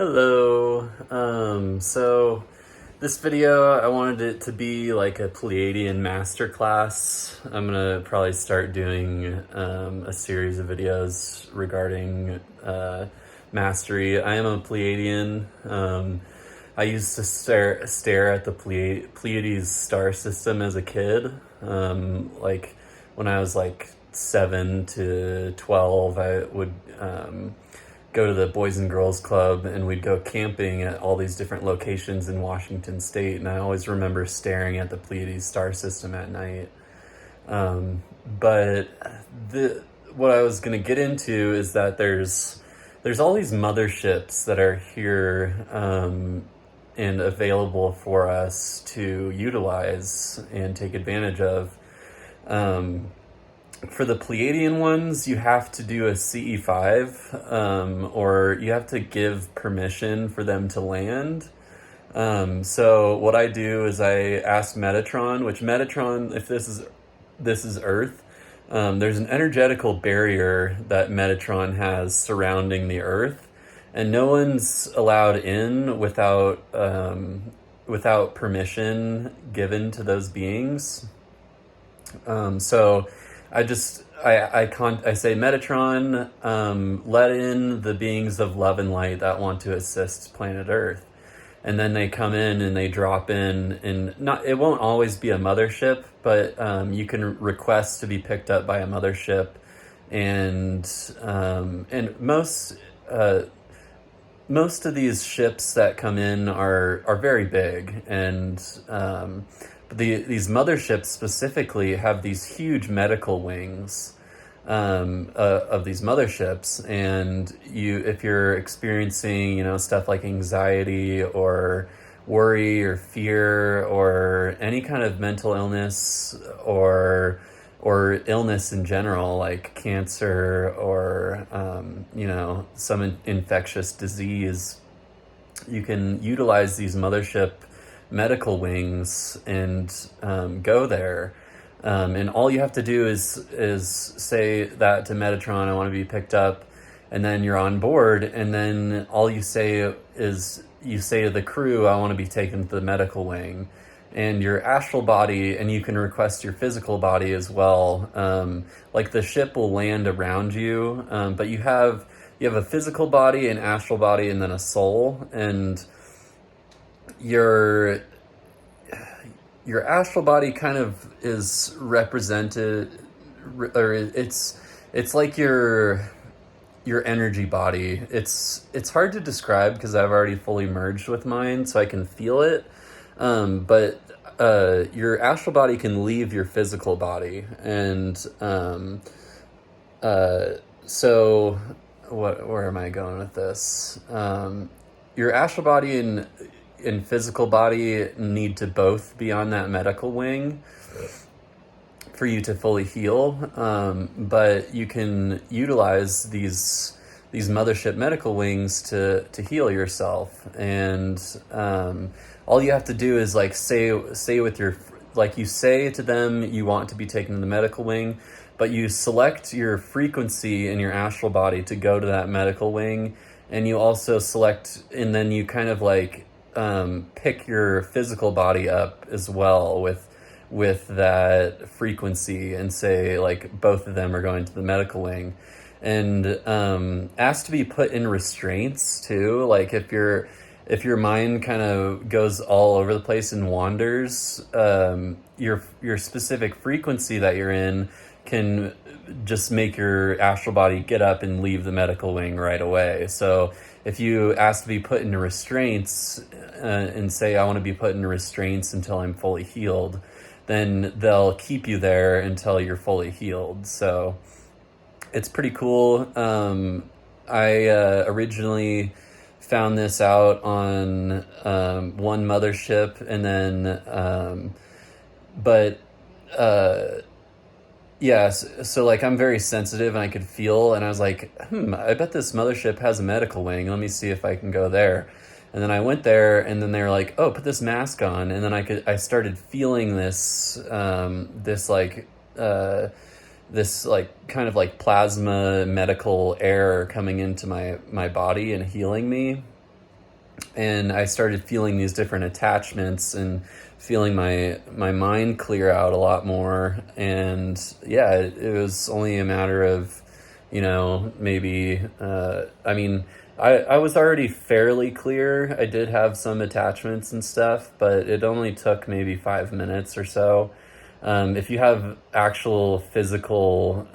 Hello. So this video, I wanted it to be like a Pleiadian masterclass. I'm gonna probably start doing a series of videos regarding mastery. I am a Pleiadian. I used to stare at the Pleiades star system as a kid. Like when I was like 7 to 12, I would go to the Boys and Girls Club, and we'd go camping at all these different locations in Washington State. And I always remember staring at the Pleiades star system at night. But what I was going to get into is that there's all these motherships that are here and available for us to utilize and take advantage of. For the Pleiadian ones, you have to do a CE5, or you have to give permission for them to land. So what I do is I ask Metatron, which Metatron, if this is Earth, there's an energetical barrier that Metatron has surrounding the Earth, and no one's allowed in without permission given to those beings. So I say, Metatron, let in the beings of love and light that want to assist planet Earth. And then they come in and they drop in, and it won't always be a mothership, but you can request to be picked up by a mothership. And most of these ships that come in are very big, and these motherships specifically have these huge medical wings of these motherships, and if you're experiencing stuff like anxiety or worry or fear or any kind of mental illness or illness in general, like cancer or some infectious disease, you can utilize these mothership medical wings and go there. And all you have to do is say that to Metatron, I want to be picked up, and then you're on board, and then all you say is you say to the crew, I want to be taken to the medical wing. And your astral body, and you can request your physical body as well. Like the ship will land around you, but you have a physical body, an astral body, and then a soul. And your astral body kind of is represented, or it's like your energy body. It's hard to describe because I've already fully merged with mine, so I can feel it. But your astral body can leave your physical body, and so where am I going with this? Your astral body and physical body need to both be on that medical wing for you to fully heal. But you can utilize these mothership medical wings to heal yourself. And all you have to do is say with your, you say to them you want to be taken to the medical wing, but you select your frequency in your astral body to go to that medical wing, and you also select, and then you kind of pick your physical body up as well with that frequency, and say both of them are going to the medical wing, and ask to be put in restraints too. If your mind kind of goes all over the place and wanders, your specific frequency that you're in can just make your astral body get up and leave the medical wing right away. So if you ask to be put into restraints and say, I want to be put into restraints until I'm fully healed, then they'll keep you there until you're fully healed. So it's pretty cool. I originally found this out on one mothership, and then so I'm very sensitive, and I could feel, and I was like, I bet this mothership has a medical wing. Let me see if I can go there. And then I went there, and then they were like, oh, put this mask on. And then I started feeling this kind of plasma medical air coming into my body and healing me. and I started feeling these different attachments and feeling my mind clear out a lot more. And yeah, it was only a matter of, maybe, I mean, I was already fairly clear. I did have some attachments and stuff, but it only took maybe 5 minutes or so. If you have actual physical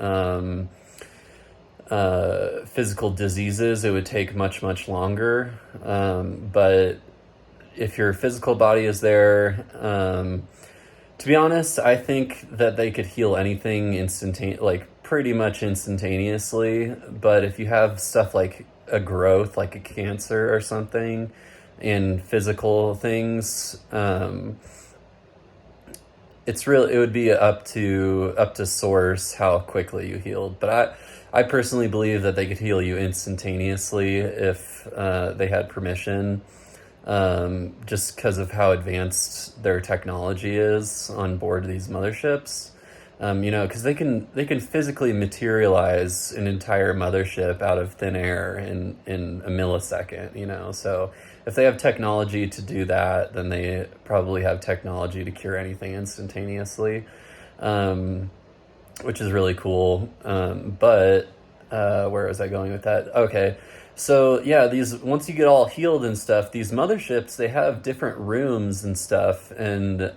diseases, it would take much, much longer. But if your physical body is there, to be honest, I think that they could heal anything like pretty much instantaneously. But if you have stuff like a growth, like a cancer or something, in physical things, it would be up to source how quickly you healed. But I personally believe that they could heal you instantaneously if they had permission, just because of how advanced their technology is on board these motherships. Because they can physically materialize an entire mothership out of thin air in a millisecond. So if they have technology to do that, then they probably have technology to cure anything instantaneously, which is really cool. But where was I going with that? Okay. So yeah, once you get all healed and stuff, these motherships, they have different rooms and stuff, and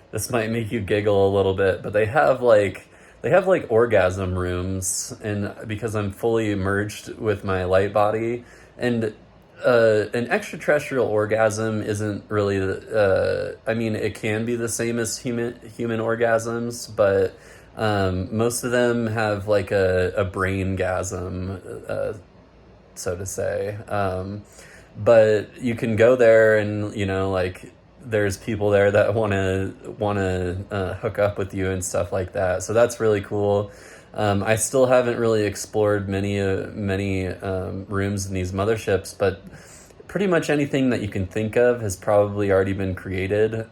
this might make you giggle a little bit, but they have like orgasm rooms, and because I'm fully merged with my light body, and an extraterrestrial orgasm isn't really I mean, it can be the same as human orgasms, but most of them have like a brain-gasm, so to say. But you can go there, and like there's people there that want to hook up with you and stuff like that. So that's really cool. I still haven't really explored many rooms in these motherships, but pretty much anything that you can think of has probably already been created.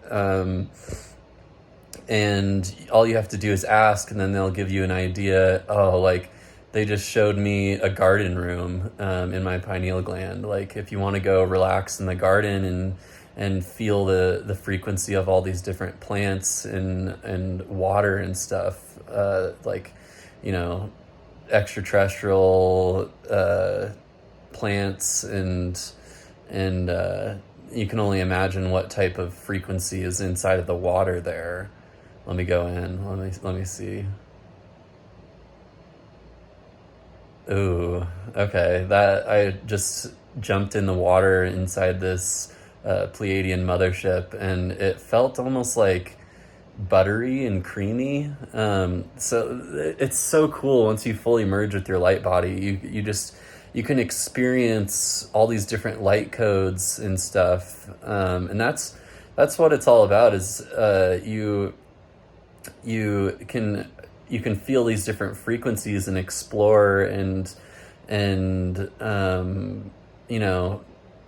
And all you have to do is ask, and then they'll give you an idea. Oh, like they just showed me a garden room in my pineal gland. Like if you want to go relax in the garden and feel the frequency of all these different plants and water and stuff, like extraterrestrial plants, and you can only imagine what type of frequency is inside of the water there. Let me go in. Let me see. Ooh, okay. That I just jumped in the water inside this Pleiadian mothership, and it felt almost like buttery and creamy. So it's so cool once you fully merge with your light body. You can experience all these different light codes and stuff, and that's what it's all about. Is you can feel these different frequencies and explore and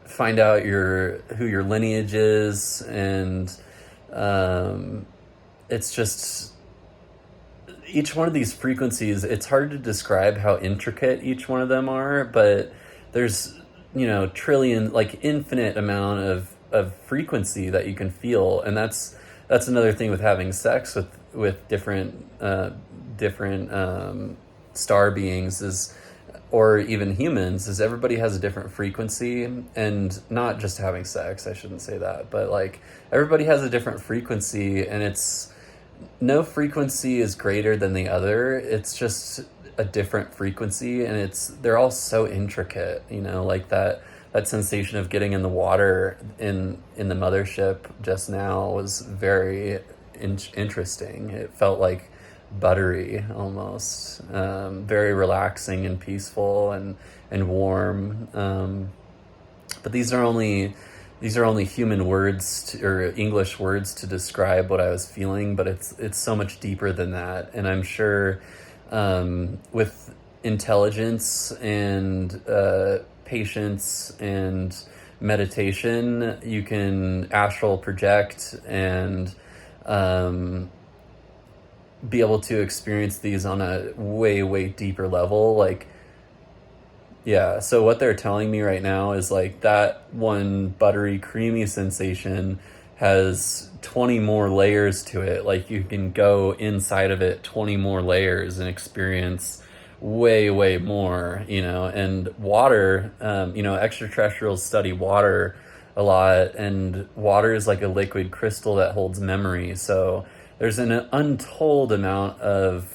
find out who your lineage is, and it's just each one of these frequencies, it's hard to describe how intricate each one of them are, but there's trillion, like infinite amount of frequency that you can feel. And that's another thing with having sex with different star beings, or even humans, is everybody has a different frequency. And not just having sex, I shouldn't say that, but like everybody has a different frequency, and it's no frequency is greater than the other. It's just a different frequency, and they're all so intricate, like that sensation of getting in the water in the mothership just now was very interesting. It felt like buttery almost, very relaxing and peaceful and warm. But these are only human words or English words to describe what I was feeling, but it's so much deeper than that. And I'm sure with intelligence and patience and meditation, you can astral project and be able to experience these on a way, way deeper level. Like Yeah, so what they're telling me right now is like that one buttery, creamy sensation has 20 more layers to it. Like you can go inside of it 20 more layers and experience way, way more, you know. And water, you know, extraterrestrials study water a lot, and water is like a liquid crystal that holds memory. So there's an untold um,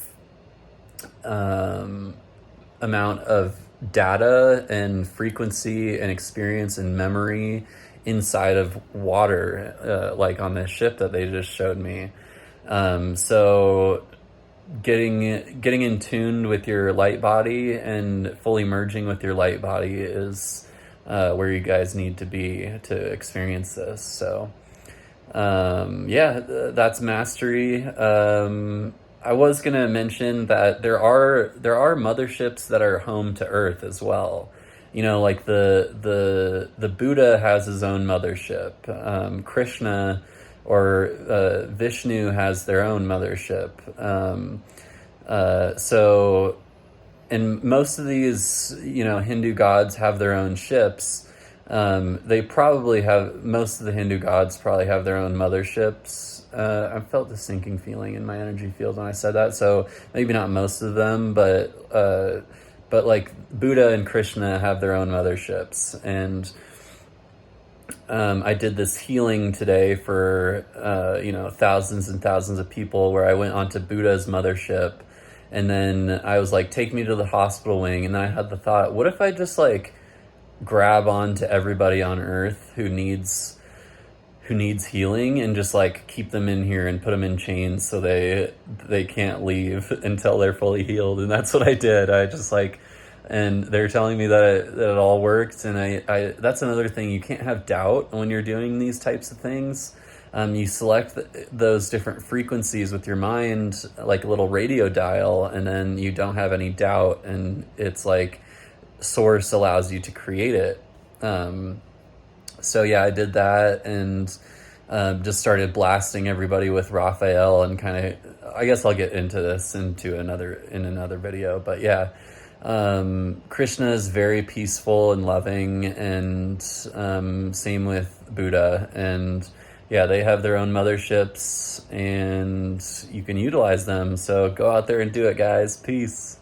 amount of data and frequency and experience and memory inside of water, like on this ship that they just showed me. So getting in tune with your light body and fully merging with your light body is where you guys need to be to experience this. So yeah, that's mastery. I was gonna mention that there are motherships that are home to Earth as well. You know, like the Buddha has his own mothership. Krishna or Vishnu has their own mothership. So, and most of these, you know, Hindu gods have their own ships. They probably have, most of the Hindu gods probably have their own motherships. I felt the sinking feeling in my energy field when I said that. So maybe not most of them, but like Buddha and Krishna have their own motherships. And I did this healing today for, you know, thousands and thousands of people where I went onto Buddha's mothership. And then I was like, take me to the hospital wing. And then I had the thought, what if I just like grab onto everybody on Earth who needs healing and just like keep them in here and put them in chains so they can't leave until they're fully healed. And that's what I did. I just like, and they're telling me that it all worked. And I that's another thing, you can't have doubt when you're doing these types of things. You select those different frequencies with your mind, like a little radio dial, and then you don't have any doubt, and it's like source allows you to create it. So yeah, I did that, and just started blasting everybody with Raphael, and kind of, I guess I'll get into this in another video, but yeah. Krishna is very peaceful and loving, and same with Buddha, and yeah, they have their own motherships and you can utilize them. So go out there and do it, guys. Peace.